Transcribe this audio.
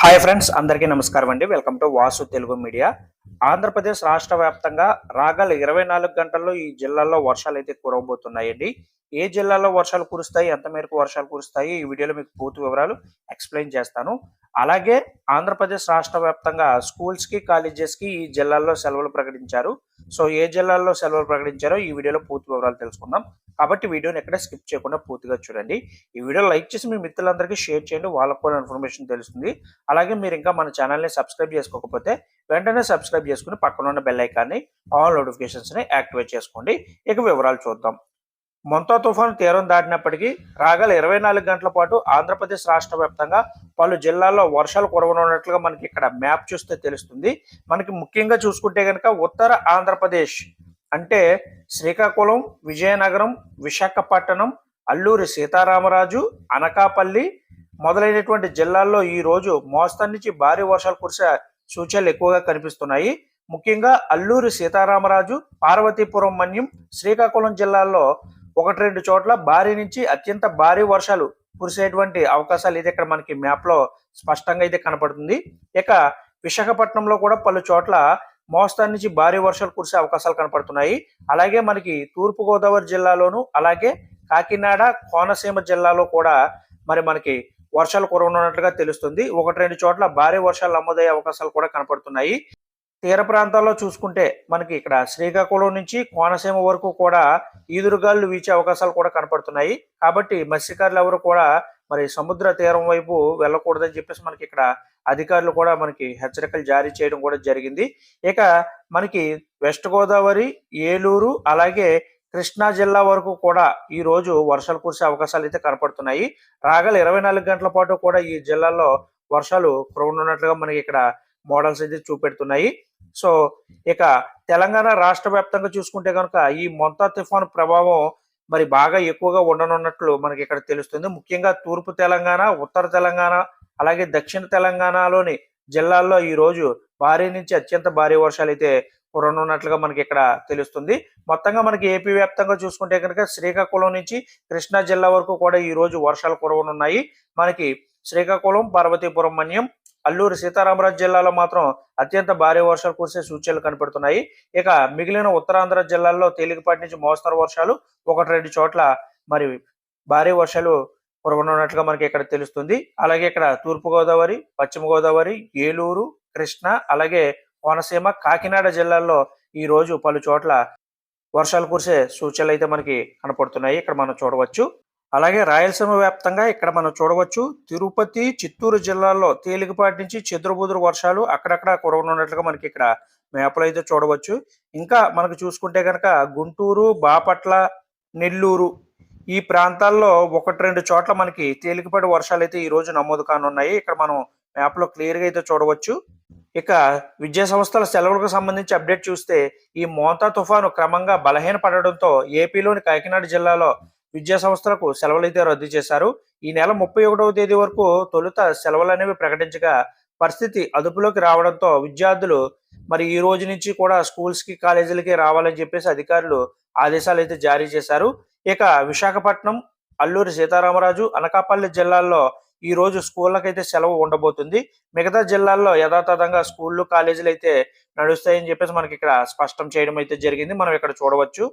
Hi friends, అందరికీ నమస్కారం అండి. Welcome to Vasu Telugu media. Andhra Pradesh రాష్ట్ర వ్యాప్తంగా రాగల 24 గంటల్లో ఈ జిల్లాల్లో వర్షాలు అయితే కురవబోతున్నాయండి. ఏ జిల్లాల్లో వర్షాలు కురుస్తాయి, ఎంత మేరకు వర్షాలు కురుస్తాయి, ఈ వీడియోలో మీకు పూర్తి వివరాలు ఎక్స్ప్లెయిన్ చేస్తాను. అలాగే ఆంధ్రప్రదేశ్ రాష్ట్ర వ్యాప్తంగా స్కూల్స్కి, కాలేజెస్కి ఈ జిల్లాల్లో సెలవులు ప్రకటించారు. సో ఏ జిల్లాల్లో సెలవులు ప్రకటించారో ఈ వీడియోలో పూర్తి వివరాలు తెలుసుకుందాం. కాబట్టి వీడియోని ఎక్కడ స్కిప్ చేయకుండా పూర్తిగా చూడండి. ఈ వీడియో లైక్ చేసి మీ మిత్రులందరికీ షేర్ చేయండి, వాళ్ళకు కూడా ఇన్ఫర్మేషన్ తెలుస్తుంది. అలాగే మీరు ఇంకా మన ఛానల్ని సబ్స్క్రైబ్ చేసుకోకపోతే వెంటనే సబ్స్క్రైబ్ చేసుకుని పక్కన ఉన్న బెల్ ఐకాన్ని ఆల్ నోటిఫికేషన్స్ని యాక్టివేట్ చేసుకోండి. ఇక వివరాలు చూద్దాం. మొంతా తుఫాను తీరం దాటినప్పటికీ రాగల 24 గంటల పాటు ఆంధ్రప్రదేశ్ రాష్ట్ర వ్యాప్తంగా పలు జిల్లాల్లో వర్షాలు కురవనున్నట్లుగా మనకి ఇక్కడ మ్యాప్ చూస్తే తెలుస్తుంది. మనకి ముఖ్యంగా చూసుకుంటే కనుక ఉత్తర ఆంధ్రప్రదేశ్ అంటే శ్రీకాకుళం, విజయనగరం, విశాఖపట్నం, అల్లూరి సీతారామరాజు, అనకాపల్లి మొదలైనటువంటి జిల్లాల్లో ఈ రోజు మోస్తరు నుంచి భారీ వర్షాలు కురిసే సూచనలు ఎక్కువగా కనిపిస్తున్నాయి. ముఖ్యంగా అల్లూరి సీతారామరాజు, పార్వతీపురం మన్యం, శ్రీకాకుళం జిల్లాల్లో 1-2 చోట్ల భారీ నుంచి అత్యంత భారీ వర్షాలు కురిసేటువంటి అవకాశాలు అయితే ఇక్కడ మనకి మ్యాప్ లో స్పష్టంగా అయితే కనపడుతుంది. ఇక విశాఖపట్నంలో కూడా పలు చోట్ల మోస్తరు నుంచి భారీ వర్షాలు కురిసే అవకాశాలు కనపడుతున్నాయి. అలాగే మనకి తూర్పు గోదావరి జిల్లాలోను, అలాగే కాకినాడ, కోనసీమ జిల్లాలో కూడా మనకి వర్షాలు కురవనున్నట్లుగా తెలుస్తుంది. 1-2 చోట్ల భారీ వర్షాలు నమోదయ్యే అవకాశాలు కూడా కనపడుతున్నాయి. తీర ప్రాంతాల్లో చూసుకుంటే మనకి ఇక్కడ శ్రీకాకుళం నుంచి కోనసీమ వరకు కూడా ఈదురుగాలు వీచే అవకాశాలు కూడా కనపడుతున్నాయి. కాబట్టి మత్స్యకారులు ఎవరు కూడా సముద్ర తీరం వైపు వెళ్ళకూడదని చెప్పేసి మనకి ఇక్కడ అధికారులు కూడా మనకి హెచ్చరికలు జారీ చేయడం కూడా జరిగింది. ఇక మనకి వెస్ట్ గోదావరి, ఏలూరు, అలాగే కృష్ణా జిల్లా వరకు కూడా ఈ రోజు వర్షాలు కురిసే అవకాశాలు అయితే కనపడుతున్నాయి. రాగల 24 గంటల పాటు కూడా ఈ జిల్లాల్లో వర్షాలు కురవనున్నట్లుగా మనకి ఇక్కడ మోడల్స్ అయితే చూపెడుతున్నాయి. సో ఇక తెలంగాణ రాష్ట్ర వ్యాప్తంగా చూసుకుంటే కనుక ఈ మొంతా తుఫాను ప్రభావం బాగా ఎక్కువగా ఉండనున్నట్లు మనకి ఇక్కడ తెలుస్తుంది. ముఖ్యంగా తూర్పు తెలంగాణ, ఉత్తర తెలంగాణ, అలాగే దక్షిణ తెలంగాణలోని జిల్లాల్లో ఈ రోజు భారీ నుంచి అత్యంత భారీ వర్షాలు అయితే కురవనున్నట్లుగా మనకి ఇక్కడ తెలుస్తుంది. మొత్తంగా మనకి ఏపీ వ్యాప్తంగా చూసుకుంటే కనుక శ్రీకాకుళం నుంచి కృష్ణా జిల్లా వరకు కూడా ఈ రోజు వర్షాలు కురవనున్నాయి. మనకి శ్రీకాకుళం, పార్వతీపురం మన్యం, అల్లూరి సీతారామరాజు జిల్లాలో మాత్రం అత్యంత భారీ వర్షాలు కురిసే సూచనలు కనపడుతున్నాయి. ఇక మిగిలిన ఉత్తరాంధ్ర జిల్లాల్లో తేలికపాటి నుంచి మోస్తరు వర్షాలు, 1-2 చోట్ల భారీ వర్షాలు కురవనున్నట్లుగా మనకి ఇక్కడ తెలుస్తుంది. అలాగే ఇక్కడ తూర్పు గోదావరి, పశ్చిమ గోదావరి, ఏలూరు, కృష్ణా, అలాగే కోనసీమ, కాకినాడ జిల్లాల్లో ఈ రోజు పలు చోట్ల వర్షాలు కురిసే సూచనలు అయితే మనకి కనపడుతున్నాయి, ఇక్కడ మనం చూడవచ్చు. అలాగే రాయలసీమ వ్యాప్తంగా ఇక్కడ మనం చూడవచ్చు. తిరుపతి, చిత్తూరు జిల్లాల్లో తేలికపాటి నుంచి చెదురుబుదురు వర్షాలు అక్కడక్కడ కురవనున్నట్లుగా మనకి ఇక్కడ మ్యాప్లో అయితే చూడవచ్చు. ఇంకా మనకు చూసుకుంటే కనుక గుంటూరు, బాపట్ల, నెల్లూరు ఈ ప్రాంతాల్లో 1-2 చోట్ల మనకి తేలికపాటి వర్షాలు అయితే ఈ రోజు నమోదు కానున్నాయి, ఇక్కడ మనం మ్యాప్లో క్లియర్గా అయితే చూడవచ్చు. ఇక విద్యా సంస్థల సెలవులకు సంబంధించి అప్డేట్ చూస్తే ఈ మోంతా తుఫాను క్రమంగా బలహీనపడడంతో ఏపీలోని కాకినాడ జిల్లాలో విద్యా సంస్థలకు సెలవులు అయితే రద్దు చేశారు. ఈ నెల 31వ తేదీ వరకు తొలుత సెలవులు అనేవి ప్రకటించగా పరిస్థితి అదుపులోకి రావడంతో విద్యార్థులు ఈ రోజు నుంచి కూడా స్కూల్స్ కి, కాలేజీలకి రావాలని చెప్పేసి అధికారులు ఆదేశాలు అయితే జారీ చేశారు. ఇక విశాఖపట్నం, అల్లూరి సీతారామరాజు, అనకాపల్లి జిల్లాల్లో ఈ రోజు స్కూళ్ళకైతే సెలవు ఉండబోతుంది. మిగతా జిల్లాల్లో యథాతథంగా స్కూళ్ళు, కాలేజీలు అయితే నడుస్తాయని చెప్పేసి మనకి ఇక్కడ స్పష్టం చేయడం అయితే జరిగింది, మనం ఇక్కడ చూడవచ్చు.